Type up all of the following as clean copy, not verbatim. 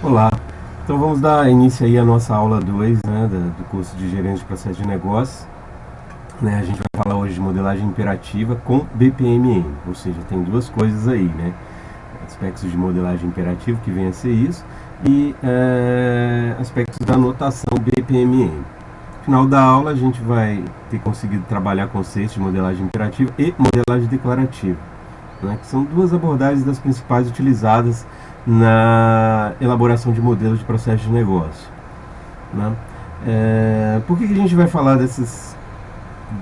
Olá, então vamos dar início aí à nossa aula 2, né, do curso de Gerência de Processo de Negócios. A gente vai falar hoje de modelagem imperativa com BPMN, ou seja, tem duas coisas aí, né? Aspectos de modelagem imperativa, que vem a ser isso, e aspectos da notação BPMN. No final da aula a gente vai ter conseguido trabalhar conceitos de modelagem imperativa e modelagem declarativa, né, que são duas abordagens das principais utilizadas na elaboração de modelos de processo de negócio. Né? Por que a gente vai falar dessas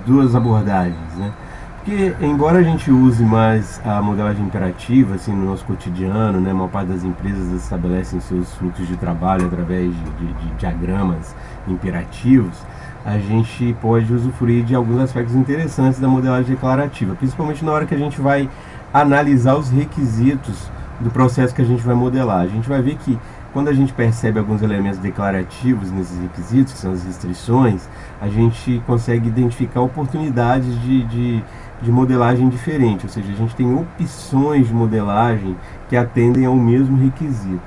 duas abordagens? Né? Porque, embora a gente use mais a modelagem imperativa assim, no nosso cotidiano, né, a maior parte das empresas estabelecem seus fluxos de trabalho através de diagramas imperativos, a gente pode usufruir de alguns aspectos interessantes da modelagem declarativa, principalmente na hora que a gente vai analisar os requisitos do processo que a gente vai modelar. A gente vai ver que quando a gente percebe alguns elementos declarativos nesses requisitos, que são as restrições, a gente consegue identificar oportunidades de modelagem diferente, ou seja, a gente tem opções de modelagem que atendem ao mesmo requisito.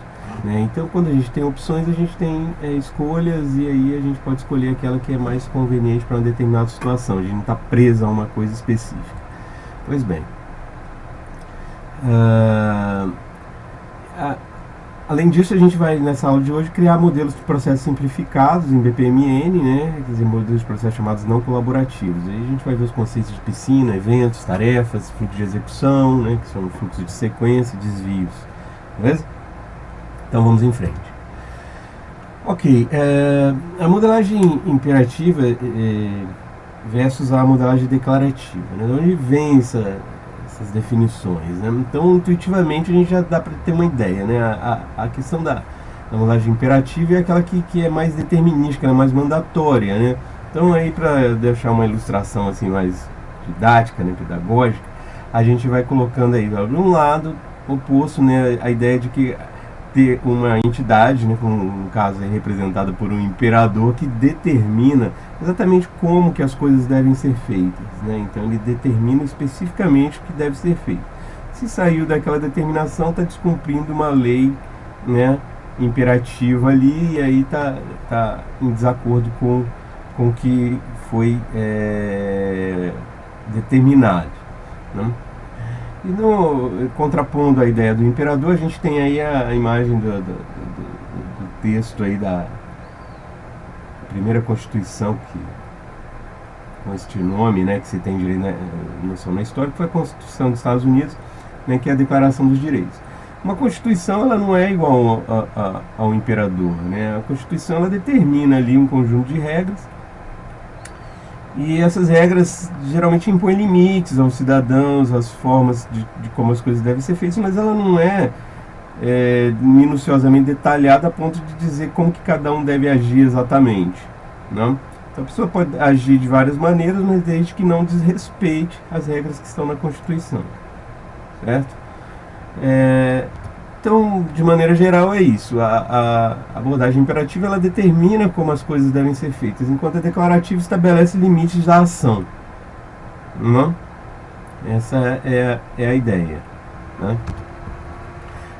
Né? Então, quando a gente tem opções, a gente tem escolhas, e aí a gente pode escolher aquela que é mais conveniente para uma determinada situação. A gente não está preso a uma coisa específica. Pois bem, além disso, a gente vai, nessa aula de hoje, criar modelos de processos simplificados em BPMN, né? Quer dizer, modelos de processos chamados não colaborativos. Aí a gente vai ver os conceitos de piscina, eventos, tarefas, fluxo de execução, né? Que são fluxos de sequência e desvios. Beleza? Então vamos em frente. Ok, a modelagem imperativa versus a modelagem declarativa. Né? De onde vem essas definições? Né? Então, intuitivamente, a gente já dá para ter uma ideia. Né? A questão da modelagem imperativa é aquela que é mais determinística, é mais mandatória. Né? Então, aí para deixar uma ilustração assim mais didática, né, pedagógica, a gente vai colocando aí, de um lado oposto, né, a ideia de que ter uma entidade, né, como no caso é representada por um imperador, que determina exatamente como que as coisas devem ser feitas. Né? Então ele determina especificamente o que deve ser feito. Se saiu daquela determinação, está descumprindo uma lei, né, imperativa ali, e aí tá em desacordo com o que foi determinado. Né? E contrapondo a ideia do imperador, a gente tem aí a imagem do texto aí da primeira Constituição, que com este nome, né, que se tem direito noção na história, que foi a Constituição dos Estados Unidos, né, que é a Declaração dos Direitos. Uma Constituição, ela não é igual ao imperador. Né? A Constituição, ela determina ali um conjunto de regras, e essas regras geralmente impõem limites aos cidadãos, as formas de como as coisas devem ser feitas, mas ela não é minuciosamente detalhada a ponto de dizer como que cada um deve agir exatamente. Não? Então a pessoa pode agir de várias maneiras, mas desde que não desrespeite as regras que estão na Constituição. Certo? Então, de maneira geral, é isso. A abordagem imperativa, ela determina como as coisas devem ser feitas, enquanto a declarativa estabelece limites da ação. Não? Essa é a ideia.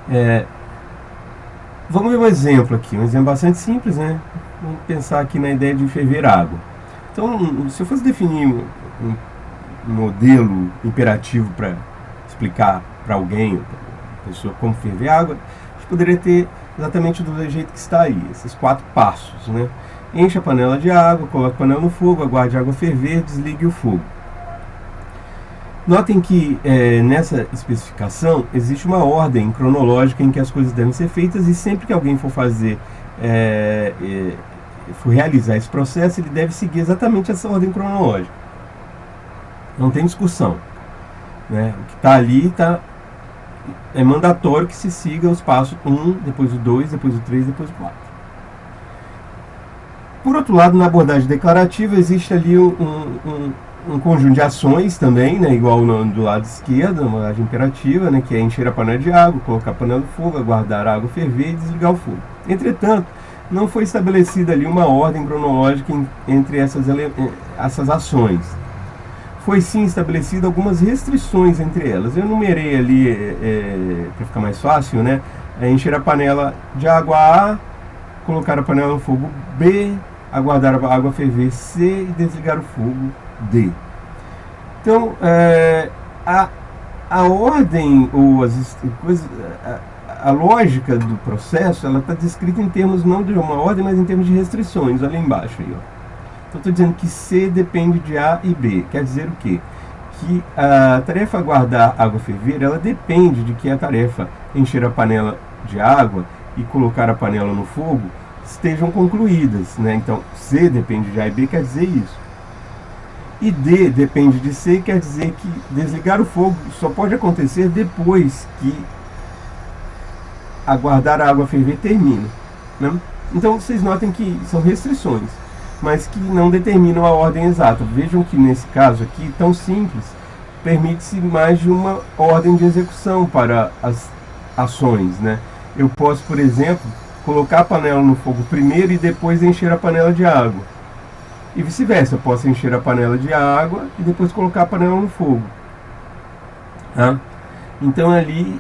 Né? Vamos ver um exemplo aqui, um exemplo bastante simples, né? Vamos pensar aqui na ideia de ferver água. Então, se eu fosse definir um modelo imperativo para explicar para alguém, pessoa, como ferver água, a gente poderia ter exatamente do jeito que está aí, esses 4 passos. Né? Enche a panela de água, coloque a panela no fogo, aguarde a água ferver, desligue o fogo. Notem que nessa especificação existe uma ordem cronológica em que as coisas devem ser feitas, e sempre que alguém for for realizar esse processo, ele deve seguir exatamente essa ordem cronológica. Não tem discussão. Né? O que está ali é mandatório que se siga os passos 1, depois o 2, depois o 3, depois o 4. Por outro lado, na abordagem declarativa, existe ali um conjunto de ações também, né, igual do lado esquerdo, na abordagem imperativa, né, que é encher a panela de água, colocar a panela no fogo, aguardar a água ferver e desligar o fogo. Entretanto, não foi estabelecida ali uma ordem cronológica entre essas ações. Foi sim estabelecido algumas restrições entre elas. Eu numerei ali, para ficar mais fácil, né, encher a panela de água A, colocar a panela no fogo B, aguardar a água ferver C e desligar o fogo D. Então, a ordem ou as coisas, a lógica do processo, ela está descrita em termos não de uma ordem, mas em termos de restrições. Olha embaixo aí, ó. Então, estou dizendo que C depende de A e B. Quer dizer o quê? Que a tarefa aguardar água ferver, ela depende de que a tarefa encher a panela de água e colocar a panela no fogo estejam concluídas, né? Então, C depende de A e B, quer dizer isso. E D depende de C, quer dizer que desligar o fogo só pode acontecer depois que aguardar a água ferver termina, né? Então, vocês notem que são restrições, mas que não determinam a ordem exata. Vejam que nesse caso aqui, tão simples, permite-se mais de uma ordem de execução para as ações, né? Eu posso, por exemplo, colocar a panela no fogo primeiro e depois encher a panela de água. E vice-versa, eu posso encher a panela de água e depois colocar a panela no fogo. Tá? Então ali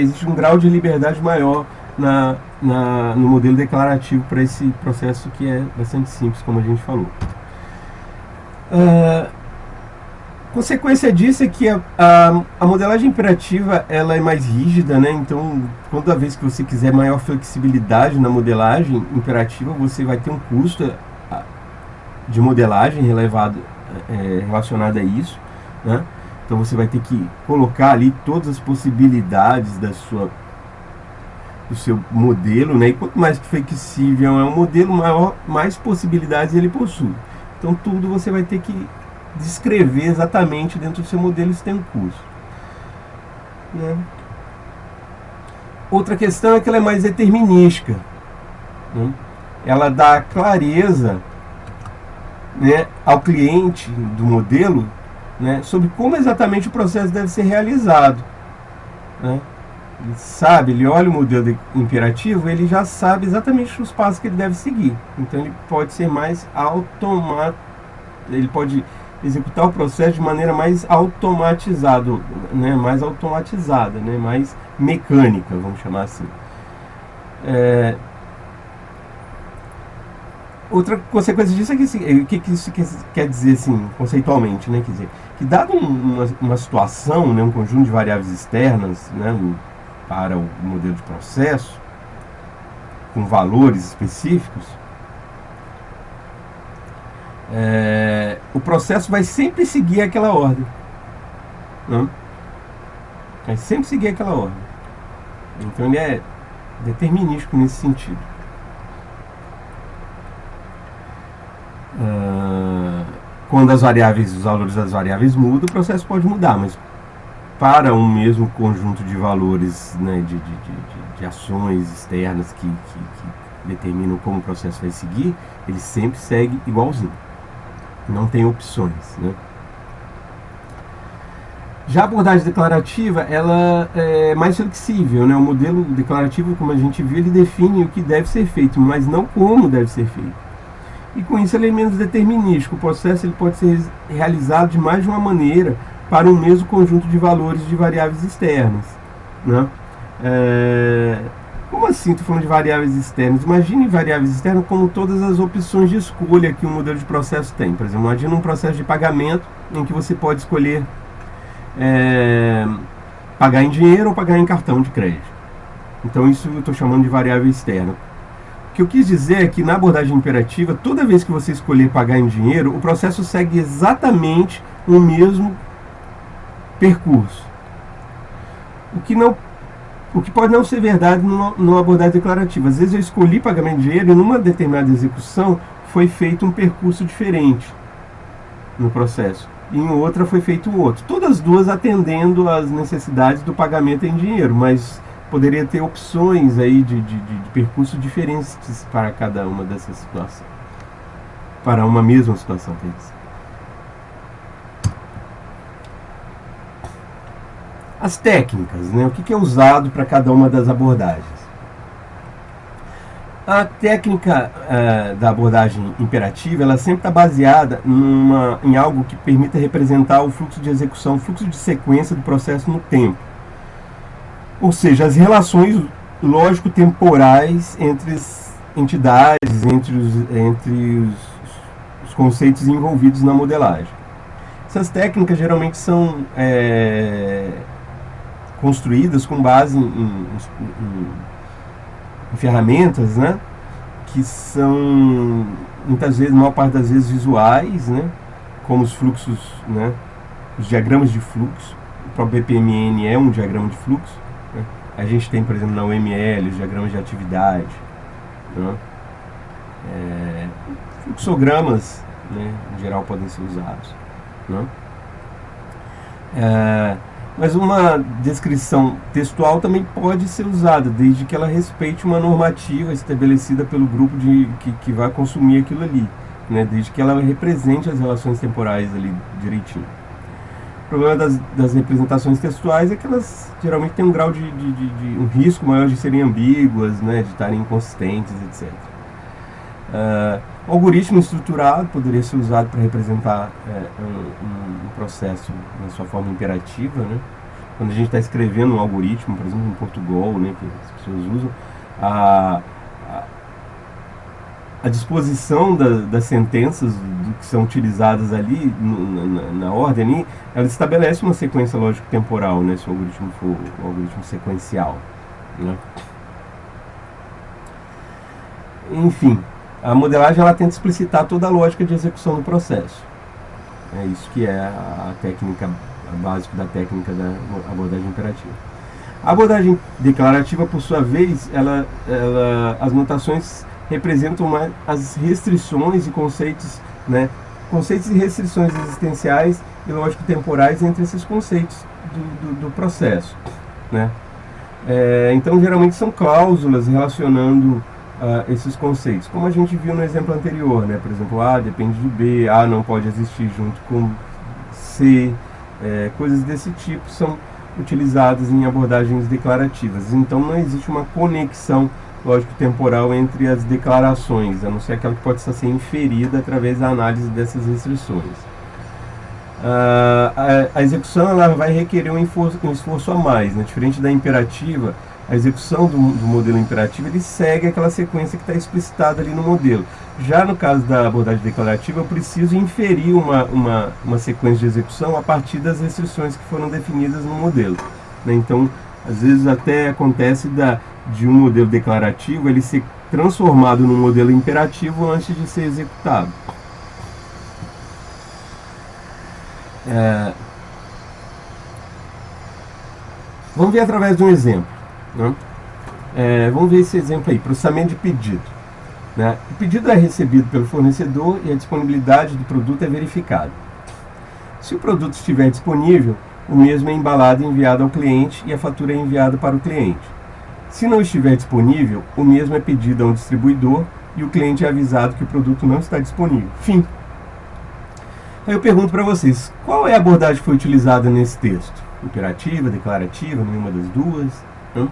existe um grau de liberdade maior no modelo declarativo para esse processo, que é bastante simples, como a gente falou. Consequência disso é que a modelagem imperativa ela é mais rígida, né? Então, toda vez que você quiser maior flexibilidade na modelagem imperativa, você vai ter um custo de modelagem relacionado a isso, né? Então você vai ter que colocar ali todas as possibilidades do seu modelo, né? E quanto mais flexível é um modelo, mais possibilidades ele possui. Então tudo você vai ter que descrever exatamente dentro do seu modelo, isso tem um custo, né? Outra questão é que ela é mais determinística, né? Ela dá clareza, né, ao cliente do modelo, né, sobre como exatamente o processo deve ser realizado, né? Ele sabe, ele olha o modelo imperativo, ele já sabe exatamente os passos que ele deve seguir. Então ele pode ser mais automático, ele pode executar o processo de maneira mais automatizada, né, mais mecânica, vamos chamar assim. Outra consequência disso é que isso quer dizer, assim, conceitualmente, né? Quer dizer, que dado uma situação, né, um conjunto de variáveis externas, né, para o modelo de processo, com valores específicos, o processo vai sempre seguir aquela ordem, né? Vai sempre seguir aquela ordem. Então ele é determinístico nesse sentido. Quando os valores das variáveis mudam, o processo pode mudar, mas para um mesmo conjunto de valores, né, de ações externas que determinam como o processo vai seguir, ele sempre segue igualzinho, não tem opções, né? Já a abordagem declarativa, ela é mais flexível, né? O modelo declarativo, como a gente viu, ele define o que deve ser feito, mas não como deve ser feito. E com isso ele é menos determinístico. O processo ele pode ser realizado de mais de uma maneira para um mesmo conjunto de valores de variáveis externas, né? Como assim estou falando de variáveis externas? Imagine variáveis externas como todas as opções de escolha que um modelo de processo tem. Por exemplo, imagine um processo de pagamento em que você pode escolher pagar em dinheiro ou pagar em cartão de crédito. Então isso eu estou chamando de variável externa. O que eu quis dizer é que na abordagem imperativa, toda vez que você escolher pagar em dinheiro, o processo segue exatamente o mesmo percurso. O que pode não ser verdade numa abordagem declarativa. Às vezes eu escolhi pagamento em dinheiro e numa determinada execução foi feito um percurso diferente no processo. E em outra foi feito outro. Todas as duas atendendo às necessidades do pagamento em dinheiro, mas poderia ter opções aí de percursos diferentes para cada uma dessas situações. Para uma mesma situação, quer dizer. As técnicas, né? O que é usado para cada uma das abordagens? A técnica da abordagem imperativa, ela sempre está baseada em algo que permita representar o fluxo de execução, o fluxo de sequência do processo no tempo. Ou seja, as relações lógico-temporais entre as entidades, entre os conceitos envolvidos na modelagem. Essas técnicas geralmente são construídas com base em ferramentas, né, que são muitas vezes, a maior parte das vezes, visuais, né, como os fluxos, né, os diagramas de fluxo. O próprio BPMN é um diagrama de fluxo, né? A gente tem, por exemplo, na UML os diagramas de atividade, né? Fluxogramas, né, em geral podem ser usados, né? Mas uma descrição textual também pode ser usada, desde que ela respeite uma normativa estabelecida pelo grupo que vai consumir aquilo ali, né? Desde que ela represente as relações temporais ali direitinho. O problema das representações textuais é que elas geralmente têm um grau de um risco maior de serem ambíguas, né? De estarem inconsistentes, etc. O algoritmo estruturado poderia ser usado para representar um processo na sua forma imperativa, né? Quando a gente está escrevendo um algoritmo, por exemplo, em Portugal, né, que as pessoas usam, a disposição das sentenças que são utilizadas ali na ordem ali, ela estabelece uma sequência lógico-temporal, né, se o algoritmo for um algoritmo sequencial, né? Enfim, a modelagem ela tenta explicitar toda a lógica de execução do processo. É isso que é a técnica básica da técnica da abordagem imperativa. A abordagem declarativa, por sua vez, as notações representam mais as restrições e conceitos, né, conceitos e restrições existenciais e lógico-temporais entre esses conceitos do processo, né? Então, geralmente são cláusulas relacionando esses conceitos, como a gente viu no exemplo anterior, né? Por exemplo, A depende do B, A não pode existir junto com C, coisas desse tipo são utilizadas em abordagens declarativas. Então não existe uma conexão lógico-temporal entre as declarações, a não ser aquela que pode ser inferida através da análise dessas restrições. A execução ela vai requerer um esforço a mais, né? Diferente da imperativa, a execução do modelo imperativo ele segue aquela sequência que está explicitada ali no modelo. Já no caso da abordagem declarativa, eu preciso inferir uma sequência de execução a partir das restrições que foram definidas no modelo, né? Então, às vezes até acontece de um modelo declarativo ele ser transformado num modelo imperativo antes de ser executado. Vamos ver através de um exemplo, né? Vamos ver esse exemplo aí, processamento de pedido, né? O pedido é recebido pelo fornecedor e a disponibilidade do produto é verificada. Se o produto estiver disponível, o mesmo é embalado e enviado ao cliente e a fatura é enviada para o cliente. Se não estiver disponível, o mesmo é pedido a um distribuidor e o cliente é avisado que o produto não está disponível. Fim. Aí eu pergunto para vocês, qual é a abordagem que foi utilizada nesse texto? Imperativa, declarativa, nenhuma das duas? Não?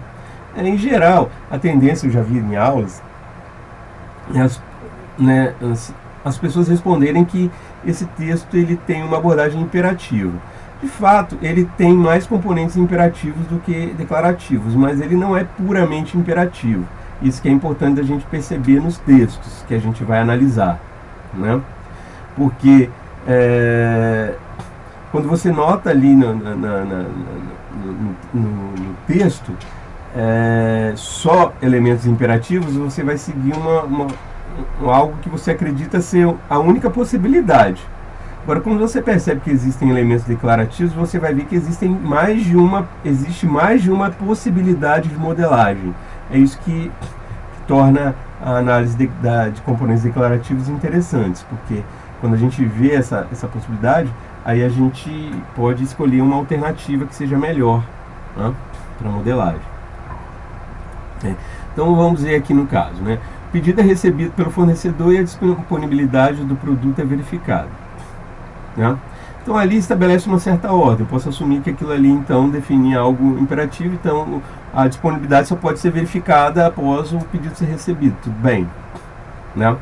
Em geral, a tendência, eu já vi em aulas, as pessoas responderem que esse texto ele tem uma abordagem imperativa. De fato, ele tem mais componentes imperativos do que declarativos, mas ele não é puramente imperativo. Isso que é importante a gente perceber nos textos que a gente vai analisar, né? Porque quando você nota ali no texto só elementos imperativos, você vai seguir algo que você acredita ser a única possibilidade. Agora, quando você percebe que existem elementos declarativos, você vai ver que existe mais de uma possibilidade de modelagem. É isso que torna a análise de componentes declarativos interessantes, porque quando a gente vê essa possibilidade, aí a gente pode escolher uma alternativa que seja melhor, né, para a modelagem. Então vamos ver aqui no caso, né? O pedido é recebido pelo fornecedor e a disponibilidade do produto é verificada, né? Então ali estabelece uma certa ordem. Eu posso assumir que aquilo ali então define algo imperativo, então a disponibilidade só pode ser verificada após o pedido ser recebido. Tudo bem, né?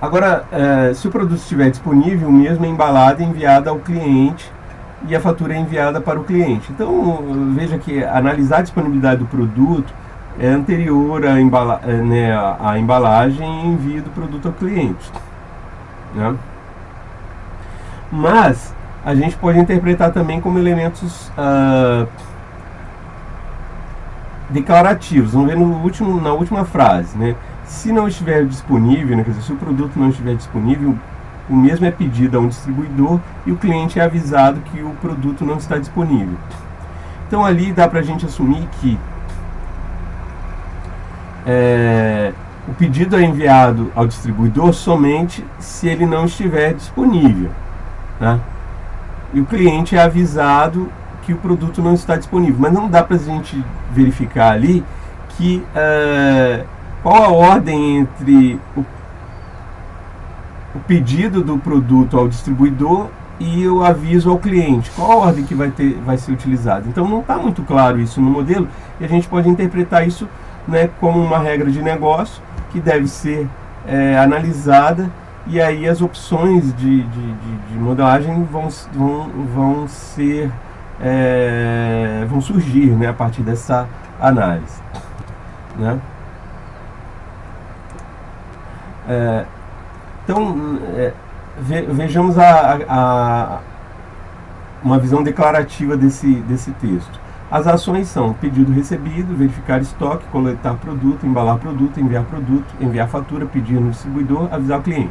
Agora, se o produto estiver disponível, o mesmo é embalado e enviado ao cliente e a fatura é enviada para o cliente. Então, veja que analisar a disponibilidade do produto é anterior à embalagem e envio do produto ao cliente, né? Mas a gente pode interpretar também como elementos declarativos. Vamos ver na última frase, né? Se não estiver disponível, né, quer dizer, se o produto não estiver disponível, o mesmo é pedido a um distribuidor e o cliente é avisado que o produto não está disponível. Então ali dá para a gente assumir que o pedido é enviado ao distribuidor somente se ele não estiver disponível, né? E o cliente é avisado que o produto não está disponível. Mas não dá para a gente verificar ali que qual a ordem entre o pedido do produto ao distribuidor e o aviso ao cliente. Qual a ordem que vai ser utilizada? Então não está muito claro isso no modelo e a gente pode interpretar isso, né, como uma regra de negócio que deve ser analisada, e aí as opções de modelagem vão surgir, né, a partir dessa análise, né? Então, vejamos uma visão declarativa desse texto. As ações são pedido recebido, verificar estoque, coletar produto, embalar produto, enviar fatura, pedir no distribuidor, avisar o cliente.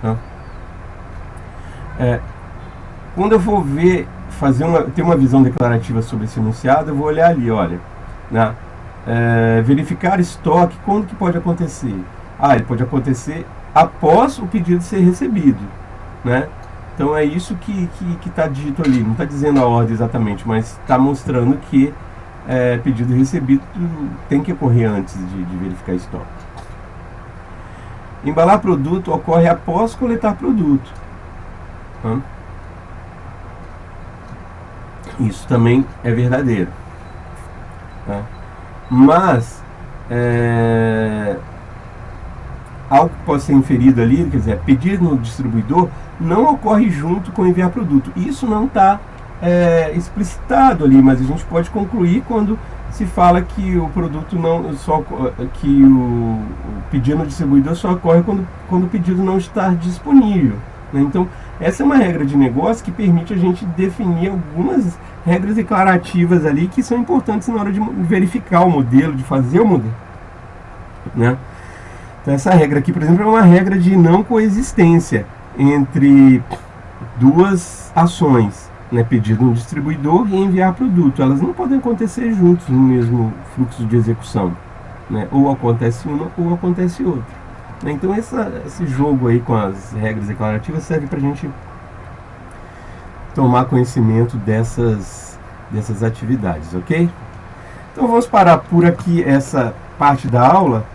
Tá? Quando eu for ter uma visão declarativa sobre esse enunciado, eu vou olhar ali, olha, né? Verificar estoque, quando que pode acontecer? Ele pode acontecer após o pedido ser recebido, né? Então é isso que está dito ali. Não está dizendo a ordem exatamente, mas está mostrando que pedido recebido tem que ocorrer antes de verificar estoque. Embalar produto ocorre após coletar produto. Tá? Isso também é verdadeiro. Tá? Mas algo que pode ser inferido ali, quer dizer, pedir no distribuidor não ocorre junto com enviar produto. Isso não está explicitado ali, mas a gente pode concluir quando se fala que o produto que o pedido no distribuidor só ocorre quando o pedido não está disponível, né? Então essa é uma regra de negócio que permite a gente definir algumas regras declarativas ali que são importantes na hora de verificar o modelo, de fazer o modelo, né? Então essa regra aqui, por exemplo, é uma regra de não coexistência entre duas ações, né? Pedir no distribuidor e enviar produto. Elas não podem acontecer juntos no mesmo fluxo de execução, né? Ou acontece uma ou acontece outra. Então esse jogo aí com as regras declarativas serve para a gente tomar conhecimento dessas atividades, ok? Então vamos parar por aqui essa parte da aula.